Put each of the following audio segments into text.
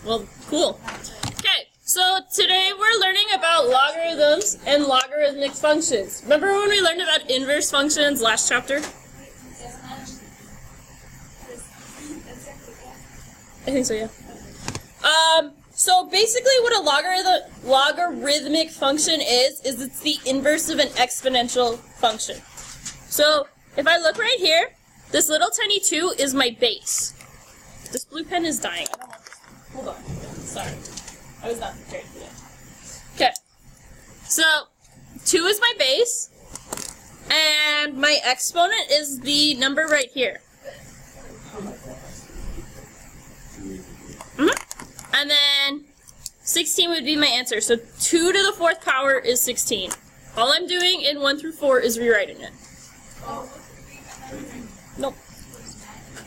Well, cool. Okay, so today we're learning about logarithms and logarithmic functions. Remember when we learned about inverse functions last chapter? I think so, yeah. So basically what a logarithmic function is it's the inverse of an exponential function. So if I look right here, this little tiny 2 is my base. This blue pen is dying. I don't want this. Hold on. Sorry. I was not prepared for that. Okay. So 2 is my base, and my exponent is the number right here. And then 16 would be my answer. So 2 to the 4th power is 16. All I'm doing in 1 through 4 is rewriting it. Nope.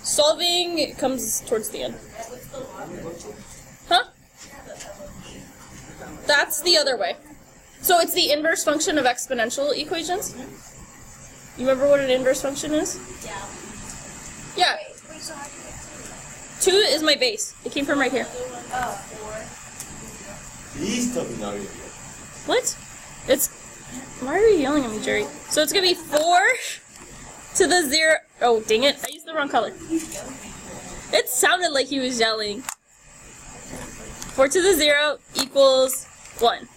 Solving comes towards the end. Huh? That's the other way. So it's the inverse function of exponential equations? You remember what an inverse function is? Yeah. 2 is my base. It came from right here. What? It's... Why are you yelling at me, Jerry? So it's going to be 4 to the 0... Oh, dang it. I used the wrong color. It sounded like he was yelling. 4 to the 0 equals 1.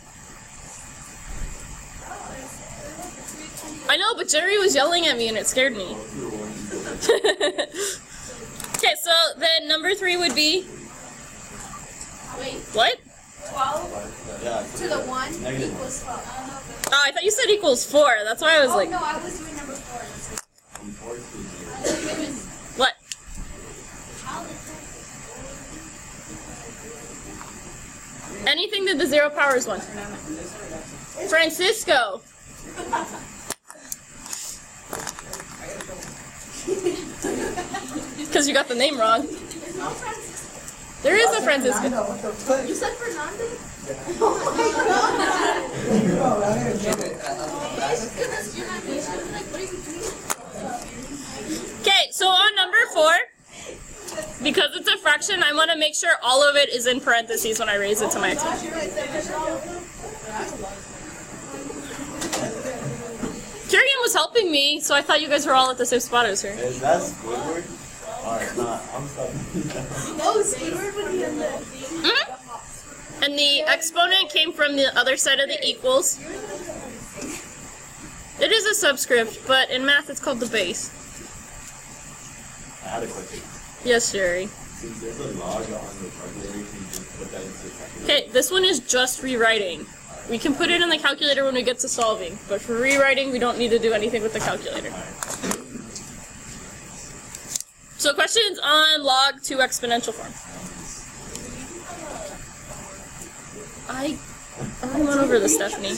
I know, but Jerry was yelling at me and it scared me. Okay, so then number 3 would be... Wait. What? 12 to the 1 equals 12. Oh, I thought you said equals 4. That's why I was like... no, I was doing number 4. What? Anything to the 0 power is 1. Francisco! Because you got the name wrong. There is a Francisco. You said Fernando? Okay, so on number 4, because it's a fraction, I want to make sure all of it is in parentheses when I raise it to my exponent. Kirian was helping me, so I thought you guys were all at the same spot as her. Is that Squidward? Alright, nah, I'm sorry. Oh, Squidward would be in the... And the exponent came from the other side of the equals. It is a subscript, but in math it's called the base. I had a question. Yes, Jerry. Since there's a log on the calculator, you can just put that into the calculator. Okay, this one is just rewriting. We can put it in the calculator when we get to solving, but for rewriting, we don't need to do anything with the calculator. So questions on log to exponential form. I went over this, Stephanie.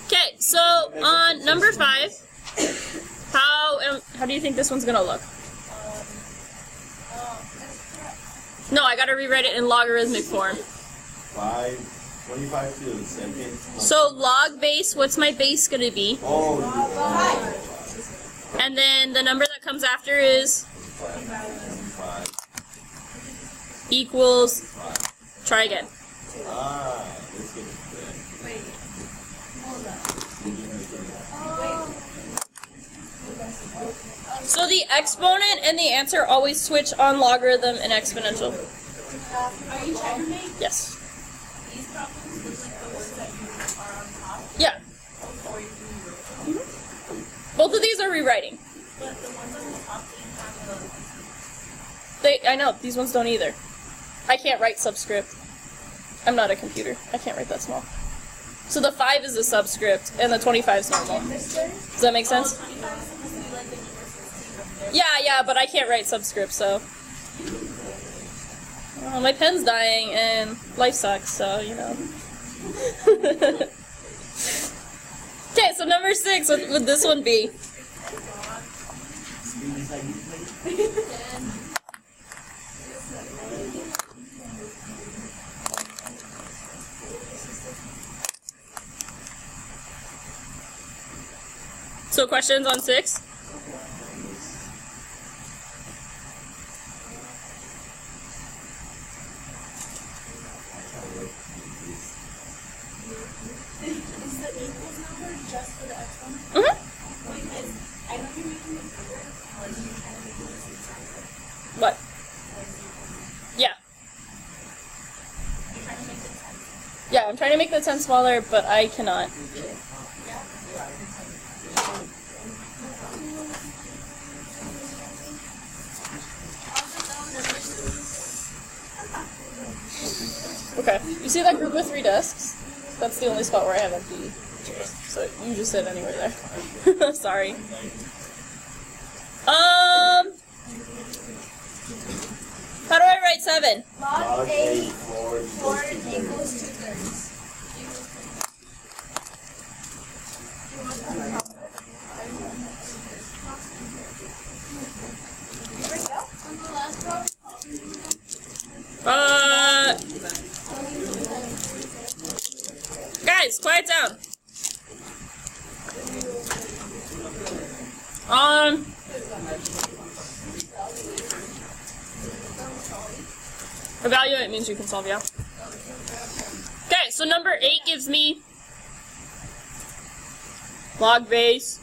Okay, so on number 5, how do you think this one's gonna look? No, I gotta rewrite it in logarithmic form. 25 to the second. So log base, what's my base gonna be? Oh, And then the number that comes after is equals, try again. This is good. So the exponent and the answer always switch on logarithm and exponential. Are you checking me? Yes. These problems look like the ones that you are on top? Yeah. Or you Both of these are rewriting. But the ones on the top didn't have I know, these ones don't either. I can't write subscript. I'm not a computer. I can't write that small. So the 5 is a subscript, and the 25 is normal. Does that make sense? Yeah, but I can't write subscript, so... Well, my pen's dying, and life sucks, so, you know. Okay, so number 6, what would this one be? So questions on 6? Yeah, I'm trying to make the 10 smaller, but I cannot. Okay, you see that group with 3 desks? That's the only spot where I have empty. So you just sit anywhere there. Sorry. How do I write 7? Log 8 4 equals 2/3. Guys, quiet down. Evaluate means you can solve, yeah. Okay, so number 8 gives me log base.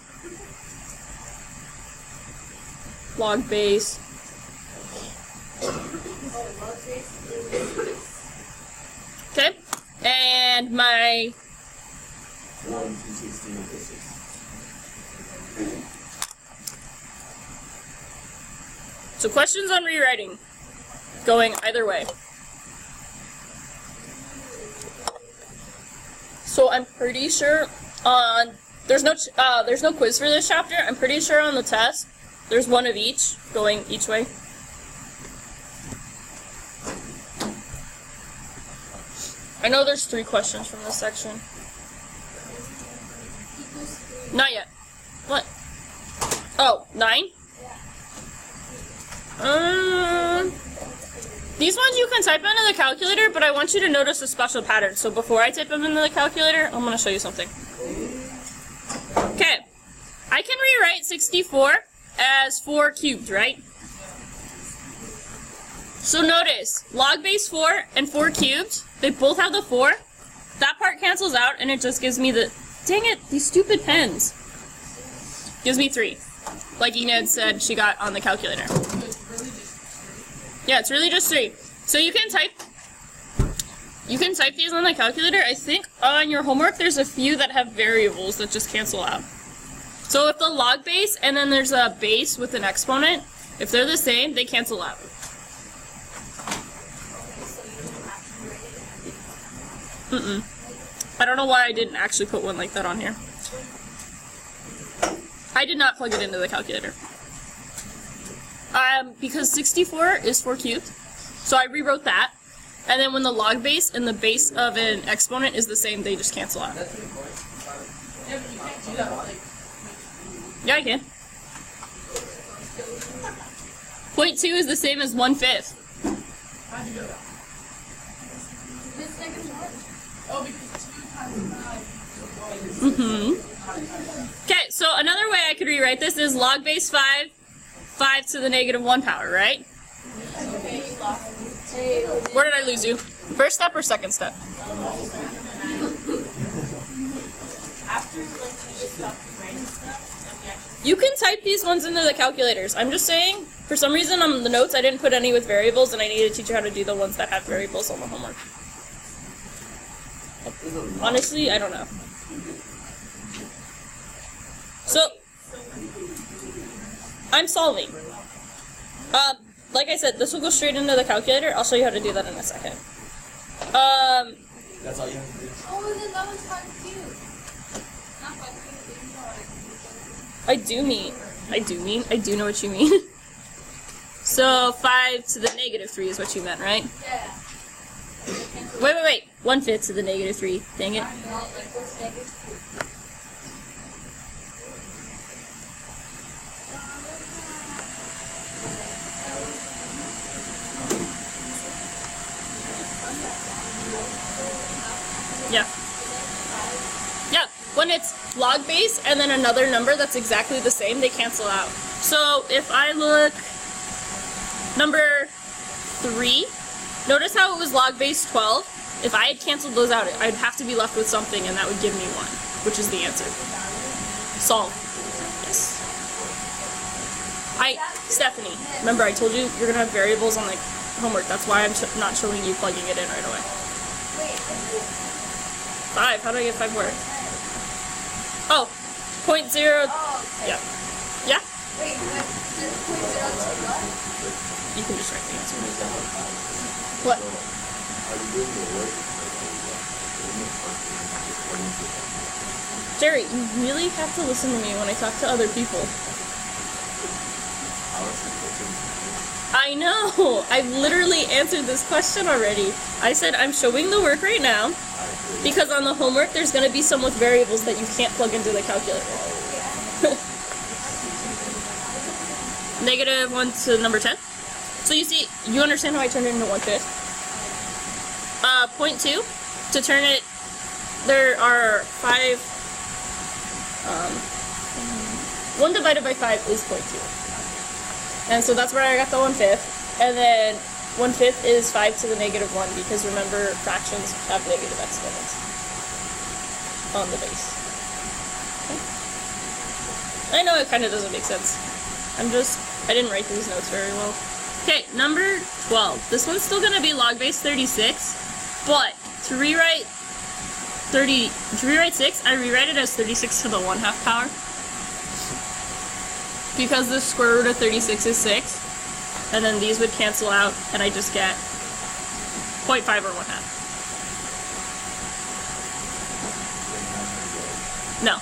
Log base. Okay, and my 1, 216 equals 6. so questions on rewriting, going either way. So I'm pretty sure on there's no quiz for this chapter. I'm pretty sure on the test there's one of each going each way. I know there's 3 questions from this section. Not yet. What? Oh, 9? These ones you can type into the calculator, but I want you to notice a special pattern. So before I type them into the calculator, I'm going to show you something. Okay. I can rewrite 64 as 4 cubed, right? So notice, log base 4 and 4 cubed, they both have the 4. That part cancels out, and it just gives me the... Dang it, these stupid pens. Gives me 3. Like Enid said she got on the calculator. Yeah, it's really just 3. So you can type these on the calculator. I think on your homework there's a few that have variables that just cancel out. So if the log base and then there's a base with an exponent, if they're the same, they cancel out. I don't know why I didn't actually put one like that on here. I did not plug it into the calculator. Because 64 is 4 cubed, so I rewrote that. And then when the log base and the base of an exponent is the same, they just cancel out. Yeah, I can. 0.2 is the same as 1/5. Okay, so another way I could rewrite this is log base 5 to the -1 power, right? Where did I lose you? First step or second step? You can type these ones into the calculators. I'm just saying, for some reason on the notes I didn't put any with variables, and I need to teach you how to do the ones that have variables on the homework. Honestly, I don't know. So, I'm solving. Like I said, this will go straight into the calculator. I'll show you how to do that in a second. That's all you have to do. Oh, then that was 5 cubed. Not 5 cubed. I do know what you mean. So 5 to the -3 is what you meant, right? Yeah. Wait. 1/5 to the -3. Dang it. Yeah. Yeah, when it's log base and then another number that's exactly the same, they cancel out. So if I look number 3, notice how it was log base 12? If I had canceled those out, I'd have to be left with something, and that would give me 1, which is the answer. Solve. Yes. Stephanie, remember I told you you're going to have variables on the homework. That's why I'm not showing you plugging it in right away. 5. How do I get 5 more? Oh, 0.0. Oh, okay. Yeah. Yeah? Wait, what? 0.02 what? You can just write the answer. What? Jerry, you really have to listen to me when I talk to other people. I know! I've literally answered this question already. I said I'm showing the work right now because on the homework there's going to be some with variables that you can't plug into the calculator. -1 to number 10. So you see, you understand how I turned it into 1/5? 0.2, to turn it, there are 5, 1 divided by 5 is 0.2. And so that's where I got the 1/5. And then 1/5 is 5 to the -1 because remember, fractions have negative exponents on the base. Okay. I know it kind of doesn't make sense. I didn't write these notes very well. Okay, number 12. This one's still going to be log base 36, but to rewrite 6, I rewrite it as 36 to the 1/2 power. Because the square root of 36 is 6, and then these would cancel out, and I just get 0.5 or 1/2. No.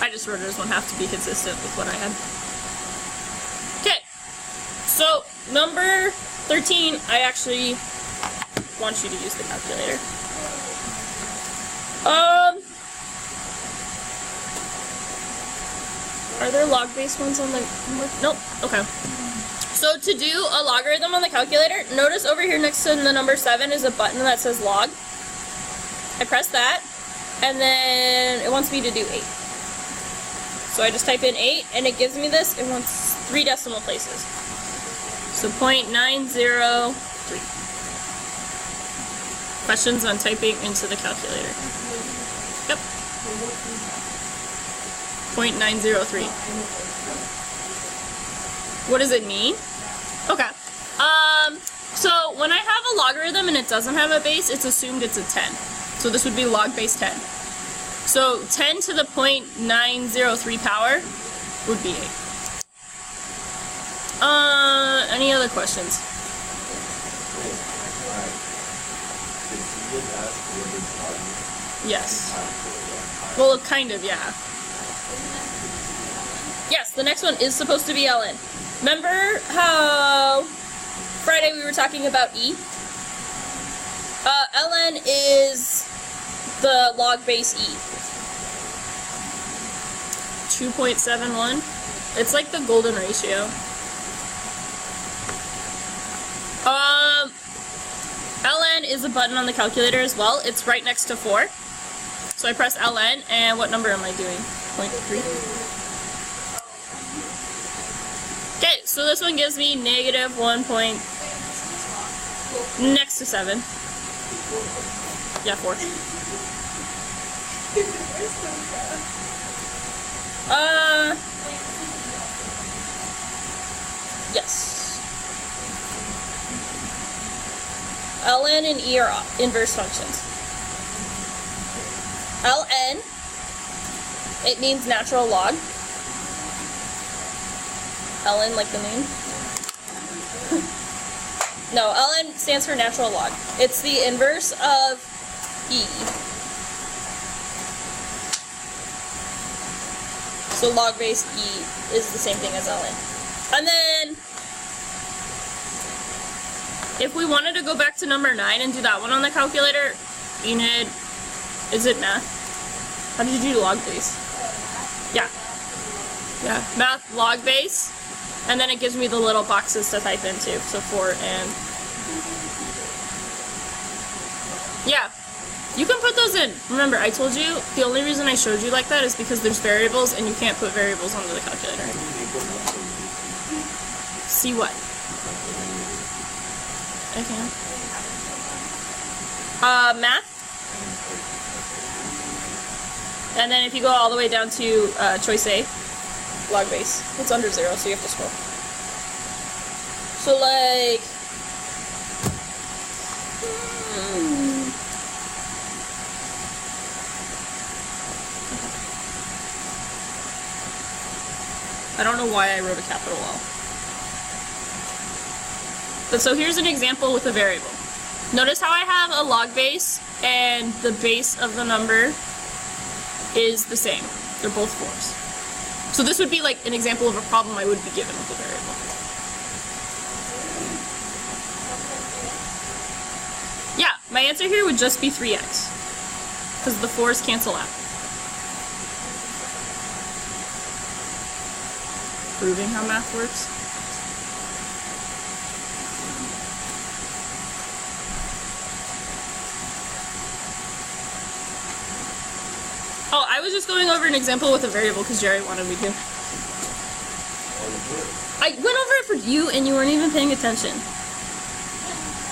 I just wrote it as 1/2 to be consistent with what I had. Okay, so number 13, I actually want you to use the calculator. Are there log-based ones on the homework? Nope. Okay. So to do a logarithm on the calculator, notice over here next to the number 7 is a button that says log. I press that, and then it wants me to do 8. So I just type in 8, and it gives me this. It wants 3 decimal places. So 0.903. Questions on typing into the calculator? Yep. 0.903. What does it mean? Okay. So when I have a logarithm and it doesn't have a base, it's assumed it's a 10. So this would be log base 10. So 10 to the 0.903 power would be 8. Any other questions? Yes. Well, kind of, yeah. Yes, the next one is supposed to be ln. Remember how Friday we were talking about e? Ln is the log base e. 2.71. It's like the golden ratio. Ln is a button on the calculator as well. It's right next to 4. So I press ln, and what number am I doing? 0.3. Okay, so this one gives me -1 point next to 7. Yeah, 4. Yes. Ln and e are inverse functions. Ln, it means natural log. Ln, like the name? No, ln stands for natural log. It's the inverse of e. So log base e is the same thing as ln. And then, if we wanted to go back to number 9 and do that one on the calculator, Enid, is it math? How did you do log base? Yeah. Yeah, math log base. And then it gives me the little boxes to type into. So 4 and... Yeah. You can put those in. Remember, I told you, the only reason I showed you like that is because there's variables and you can't put variables onto the calculator. See what? I can. Math. And then if you go all the way down to choice A, log base. It's under 0, so you have to scroll. So like I don't know why I wrote a capital L. But so here's an example with a variable. Notice how I have a log base and the base of the number is the same. They're both 4s. So this would be like an example of a problem I would be given with a variable. Yeah, my answer here would just be 3x. Because the 4s cancel out. Proving how math works. Oh, I was just going over an example with a variable because Jerry wanted me to. I went over it for you and you weren't even paying attention.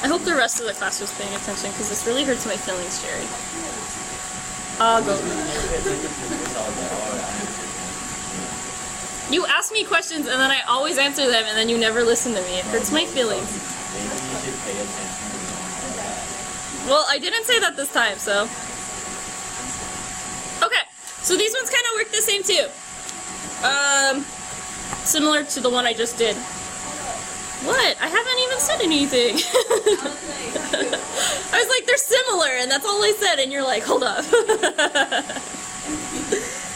I hope the rest of the class was paying attention because this really hurts my feelings, Jerry. I'll go. You ask me questions and then I always answer them and then you never listen to me. It hurts my feelings. Well, I didn't say that this time, so... Okay, so these ones kind of work the same too. Similar to the one I just did. What? I haven't even said anything. I was like, they're similar, and that's all I said, and you're like, hold up.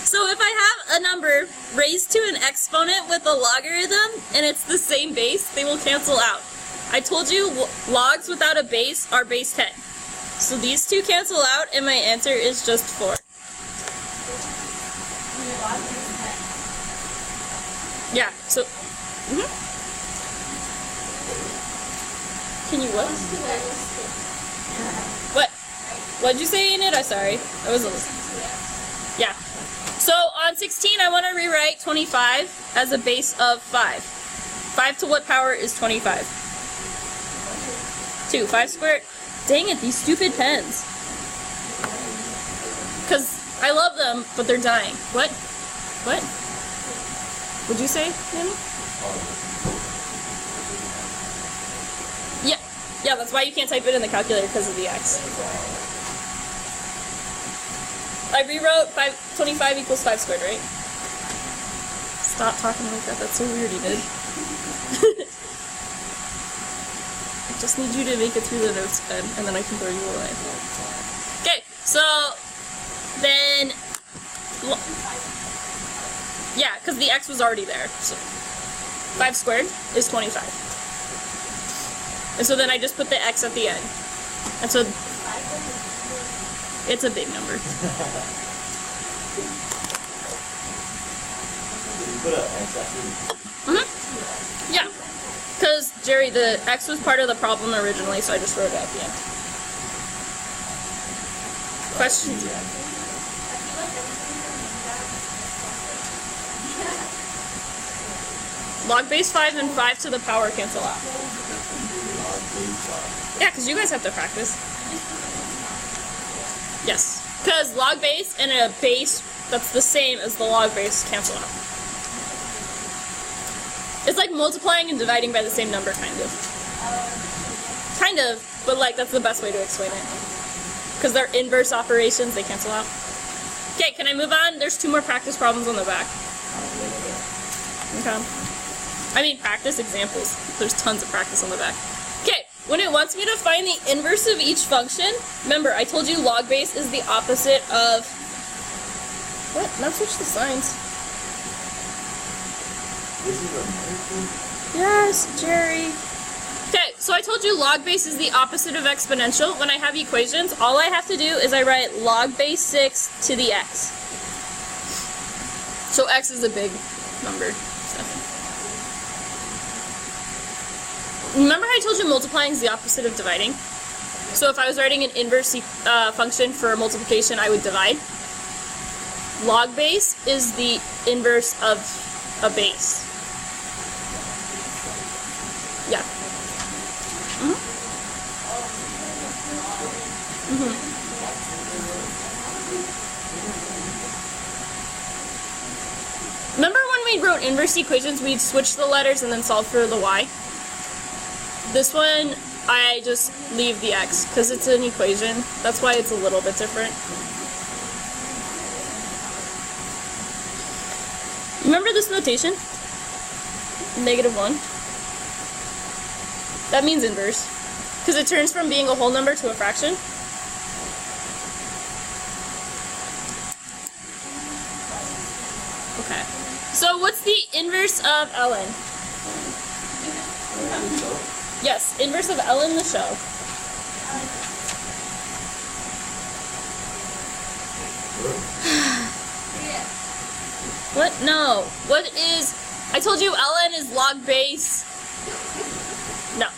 So if I have a number raised to an exponent with a logarithm, and it's the same base, they will cancel out. I told you logs without a base are base 10. So these two cancel out, and my answer is just 4. Yeah, so... Can you what? What? What'd you say in it? I'm sorry. I wasn't listening. Yeah. So on 16, I want to rewrite 25 as a base of 5. 5 to what power is 25? 2. 5 squared. Dang it, these stupid pens. Because I love them, but they're dying. What? What? What'd you say, Nanny? Yeah. Yeah, that's why you can't type it in the calculator, because of the X. I rewrote 25 equals 5 squared, right? Stop talking like that, that's so weird you did. I just need you to make it through the notes, Ben, and then I can throw you away. Okay, so then... Yeah, because the X was already there. So 5 squared is 25. And so then I just put the X at the end. And so it's a big number. Yeah. Because, Jerry, the X was part of the problem originally, so I just wrote it at the end. Questions? Log base 5 and 5 to the power cancel out. Yeah, because you guys have to practice. Yes. Because log base and a base that's the same as the log base cancel out. It's like multiplying and dividing by the same number, kind of. Kind of, but like that's the best way to explain it. Because they're inverse operations, they cancel out. Okay, can I move on? There's 2 more practice problems on the back. Okay. I mean practice examples. There's tons of practice on the back. Okay, when it wants me to find the inverse of each function, remember I told you log base is the opposite of... What? Now switch the signs. Yes, Jerry. Okay, so I told you log base is the opposite of exponential. When I have equations, all I have to do is I write log base 6 to the x. So x is a big number. Remember how I told you multiplying is the opposite of dividing? So if I was writing an inverse function for multiplication, I would divide. Log base is the inverse of a base. Yeah. Remember when we wrote inverse equations, we'd switch the letters and then solve for the y? This one, I just leave the x, because it's an equation. That's why it's a little bit different. Remember this notation? -1. That means inverse. Because it turns from being a whole number to a fraction. Okay. So what's the inverse of ln? Yes, inverse of ln the show. What? No. What is... I told you ln is log base. No.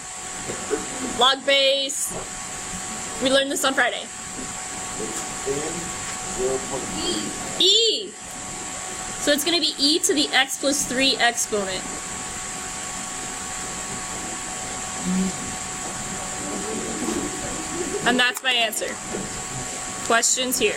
Log base. We learned this on Friday. E. So it's going to be e to the x plus 3 exponent. And that's my answer. Questions here.